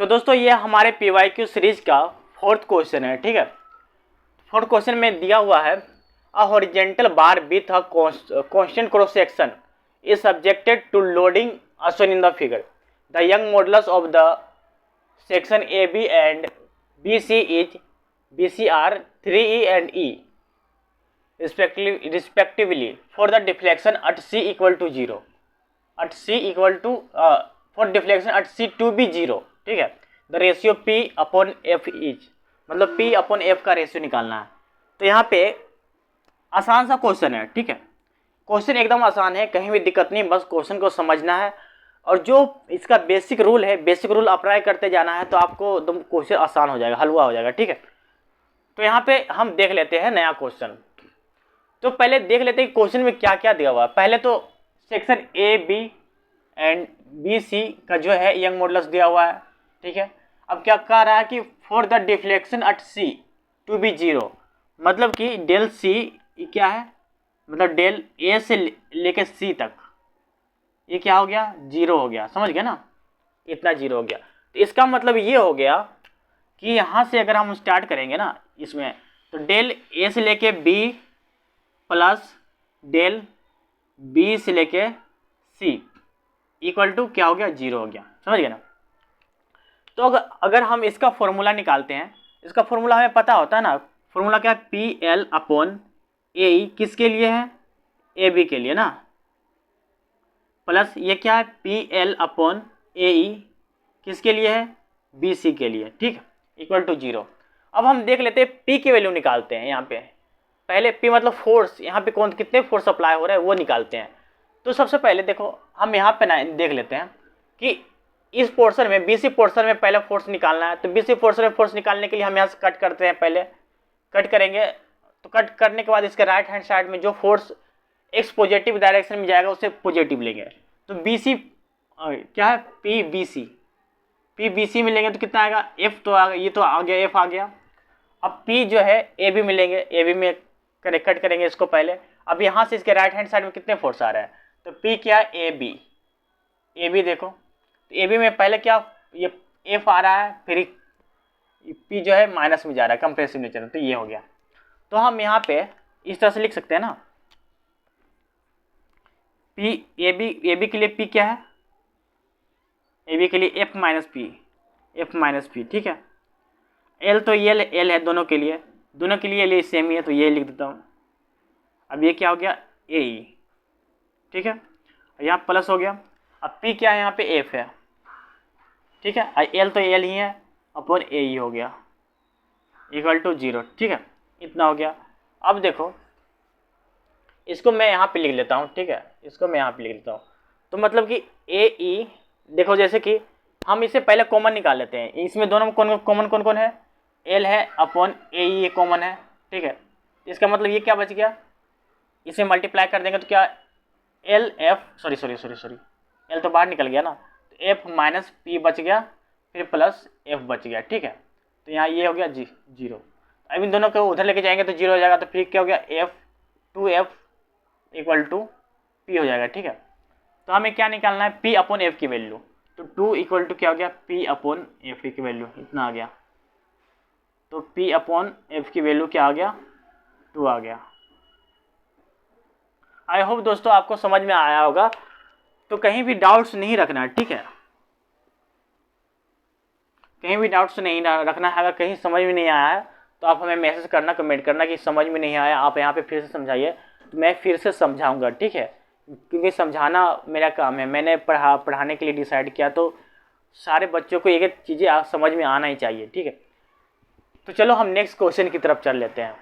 तो दोस्तों ये हमारे PYQ सीरीज का 4th क्वेश्चन है, ठीक है। 4th क्वेश्चन में दिया हुआ है a horizontal bar with a constant cross section is subjected to loading as shown in the figure. The young modulus of the section AB and BC is BCR 3E and E respectively for the deflection at C equal to 0. At C equal to for deflection at C to be 0, ठीक है। The ratio P upon F is, मतलब P upon F का ratio निकालना है। तो यहाँ पे आसान सा क्वेश्चन है, ठीक है। क्वेश्चन एकदम आसान है, कहीं भी दिक्कत नहीं, बस क्वेश्चन को समझना है और जो इसका बेसिक रूल है, बेसिक रूल अप्लाई करते जाना है तो आपको एकदम क्वेश्चन आसान हो जाएगा, हलवा हो जाएगा, ठीक है। तो यहाँ पे हम देख लेते हैं नया क्वेश्चन। तो पहले देख लेते हैं क्वेश्चन में क्या क्या दिया हुआ है। पहले तो section A B and B C का जो है यंग मॉडुलस दिया हुआ है, ठीक है। अब क्या कह रहा है कि for the deflection at C to B 0, मतलब कि डेल सी क्या है, मतलब डेल ए से लेके सी तक ये क्या हो गया, 0 हो गया, समझ गए ना, इतना 0 हो गया। तो इसका मतलब ये हो गया कि यहाँ से अगर हम स्टार्ट करेंगे ना इसमें, तो डेल ए से लेके बी प्लस डेल बी से लेके सी इक्वल टू क्या हो गया, 0 हो गया, समझ गए ना। तो अगर हम इसका फॉर्मूला निकालते हैं, इसका फॉर्मूला हमें पता होता है ना, फॉर्मूला क्या है, पी एल अपॉन ए ई किसके लिए है, ए बी के लिए ना, प्लस ये क्या है, पी एल अपॉन ए ई किसके लिए है, बी सी के लिए, ठीक है, इक्वल टू 0। अब हम देख लेते हैं पी की वैल्यू निकालते हैं। यहाँ पे पहले पी मतलब फोर्स, यहाँ पे कौन कितने फोर्स अप्लाई हो रहे हैं वो निकालते हैं। तो सबसे पहले देखो हम यहाँ पे ना देख लेते हैं कि इस पोर्शन में BC पोर्शन में पहले फोर्स निकालना है। तो BC पोर्शन में फोर्स निकालने के लिए हम यहाँ से कट करते हैं, पहले कट करेंगे। तो कट करने के बाद इसके राइट हैंड साइड में जो फोर्स एक्स पॉजिटिव डायरेक्शन में जाएगा उसे पॉजिटिव लेंगे। तो BC क्या है, PBC में लेंगे तो कितना आएगा, F तो आ गया, ये तो आ गया, F आ गया। अब P जो है AB में लेंगे, AB में कट करेंगे इसको पहले। अब यहाँ से इसके राइट हैंड साइड में कितने फोर्स आ रहे हैं, तो P क्या है, AB देखो, तो AB में पहले क्या, ये F आ रहा है, फिर P जो है माइनस में जा रहा है कंप्रेसिव नेचर में, तो ये हो गया। तो हम यहाँ पे इस तरह से लिख सकते हैं ना, AB के लिए P क्या है, AB के लिए F माइनस P, ठीक है। L तो ये L है दोनों के लिए सेम ही है, तो ये लिख देता हूँ। अब ये क्या हो गया, AE, ठीक है, यहाँ प्लस हो गया। अब P क्या है, यहाँ पे F है, ठीक है, L तो L ही है, अपॉन AE हो गया, इक्वल टू 0, ठीक है, इतना हो गया। अब देखो इसको मैं यहाँ पे लिख लेता हूँ, ठीक है, इसको मैं यहाँ पे लिख लेता हूँ। तो मतलब कि AE देखो, जैसे कि हम इसे पहले कॉमन निकाल लेते हैं। इसमें दोनों में कॉमन है, L है अपॉन AE ये कॉमन है, ठीक है। इसका मतलब ये क्या बच गया, इसे मल्टीप्लाई कर देंगे तो क्या, L तो बाहर निकल गया ना, तो F माइनस P बच गया, फिर प्लस F बच गया, ठीक है। तो यहाँ ये हो गया 0। अब इन दोनों को उधर लेके जाएंगे तो 0 हो जाएगा, तो फिर क्या हो गया, F इक्वल टू P हो जाएगा, ठीक है। तो हमें क्या निकालना है, P अपॉन F की वैल्यू। तो 2 इक्वल टू क्या हो गया, P अपॉन F की वैल्यू, इतना आ गया। तो P अपॉन F की वैल्यू क्या आ गया, 2 आ गया। आई होप दोस्तों आपको समझ में आया होगा। तो कहीं भी डाउट्स नहीं रखना है, ठीक है, कहीं भी डाउट्स नहीं रखना है। अगर कहीं समझ में नहीं आया है तो आप हमें मैसेज करना, कमेंट करना कि समझ में नहीं आया, आप यहाँ पे फिर से समझाइए, तो मैं फिर से समझाऊंगा, ठीक है। क्योंकि समझाना मेरा काम है, मैंने पढ़ाने के लिए डिसाइड किया, तो सारे बच्चों को एक एक चीज़ें समझ में आना ही चाहिए, ठीक है। तो चलो हम नेक्स्ट क्वेश्चन की तरफ चल लेते हैं।